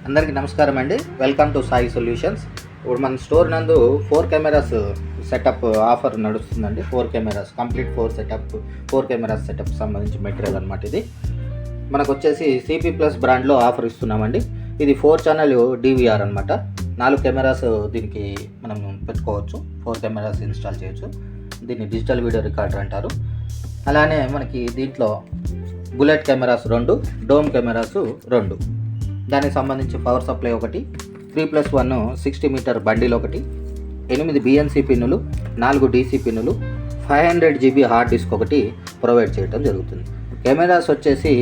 అందరికీ నమస్కారం అండి. Welcome to Sai solutions. ఇప్పుడు మన స్టోర్ నందు 4 కెమెరాస్ సెటప్ ఆఫర్ నడుస్తుందండి. 4 కెమెరాస్ కంప్లీట్ 4 కెమెరాస్ సెటప్ సంబంధించి మెటీరియల్ అనమాట. ఇది మనకు వచ్చేసి సిపి ప్లస్ బ్రాండ్లో ఆఫర్ ఇస్తున్నామండి. ఇది 4 ఛానల్ డివిఆర్ అనమాట. 4 కెమెరాస్ దీనికి మనం పెట్టుకోవచ్చు. 4 కెమెరాస్ ఇన్స్టాల్ చేయొచ్చు. దీన్ని డిజిటల్ వీడియో రికార్డర్ అంటారు. అలానే మనకి దీంట్లో బుల్లెట్ కెమెరాస్ 2, డోమ్ కెమెరాస్ 2, దానికి సంబంధించి పవర్ సప్లై ఒకటి, 3+1 60 మీటర్ బండిల్ ఒకటి, 8 బిఎన్సి పిన్నులు, 4 డీసీ పిన్నులు, 500 GB హార్డ్ డిస్క్ ఒకటి ప్రొవైడ్ చేయడం జరుగుతుంది. కెమెరాస్ వచ్చేసి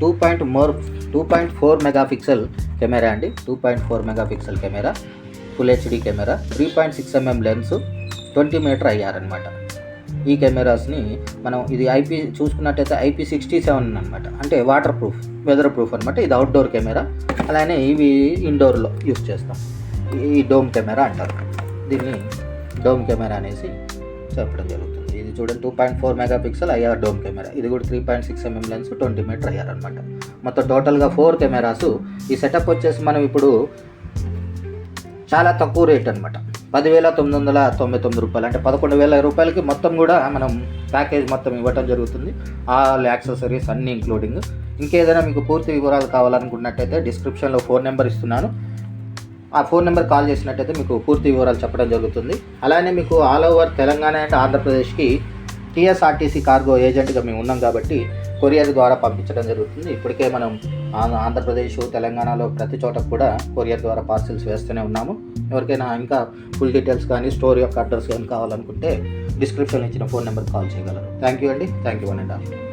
2.4 మెగాపిక్సెల్ కెమెరా అండి. 2.4 megapixel camera, full HD camera, 3.6 mm lens, 20 metre IR అనమాట. ఈ కెమెరాస్ని మనం ఇది ఐపీ చూసుకున్నట్టయితే IP67 అనమాట. అంటే వాటర్ ప్రూఫ్, వెదర్ ప్రూఫ్ అనమాట. ఇది అవుట్డోర్ కెమెరా. అలానే ఇవి ఇండోర్లో యూస్ చేస్తాం. ఈ డోమ్ కెమెరా అంటారు. దీన్ని డోమ్ కెమెరా అనేసి చెప్పడం జరుగుతుంది. ఇది చూడండి 2.4 మెగాపిక్సెల్ ఐఆర్ డోమ్ కెమెరా. ఇది కూడా 3.6 mm లెన్స్, 20 మీటర్ ఐఆర్ అనమాట. మొత్తం టోటల్గా 4 కెమెరాస్. ఈ సెటప్ వచ్చేసి మనం ఇప్పుడు చాలా తక్కువ రేట్ అనమాట. 10,999 రూపాయలు, అంటే 11,000 రూపాయలకి మొత్తం కూడా మనం ప్యాకేజ్ మొత్తం ఇవ్వటం జరుగుతుంది. ఆల్ యాక్సెసరీస్ అన్నీ ఇంక్లూడింగ్. ఇంకేదైనా మీకు పూర్తి వివరాలు కావాలనుకున్నట్టయితే డిస్క్రిప్షన్లో ఫోన్ నెంబర్ ఇస్తున్నాను. ఆ ఫోన్ నెంబర్ కాల్ చేసినట్టయితే మీకు పూర్తి వివరాలు చెప్పడం జరుగుతుంది. అలానే మీకు ఆల్ ఓవర్ తెలంగాణ అండ్ ఆంధ్రప్రదేశ్కి టీఎస్ఆర్టీసీ కార్గో ఏజెంట్గా మేము ఉన్నాం కాబట్టి కొరియర్ ద్వారా పంపించడం జరుగుతుంది. ఇప్పటికే మనం ఆంధ్రప్రదేశ్, తెలంగాణలో ప్రతి చోట కూడా కొరియర్ ద్వారా పార్సిల్స్ వేస్తూనే ఉన్నాము. ఎవరికైనా ఇంకా ఫుల్ డీటెయిల్స్ కానీ స్టోర్ యొక్క అడ్రస్ కానీ కావాలనుకుంటే డిస్క్రిప్షన్లో ఇచ్చిన ఫోన్ నెంబర్ కాల్ చేయగలరు. థ్యాంక్ యూ అండి. Thank you 1 and all.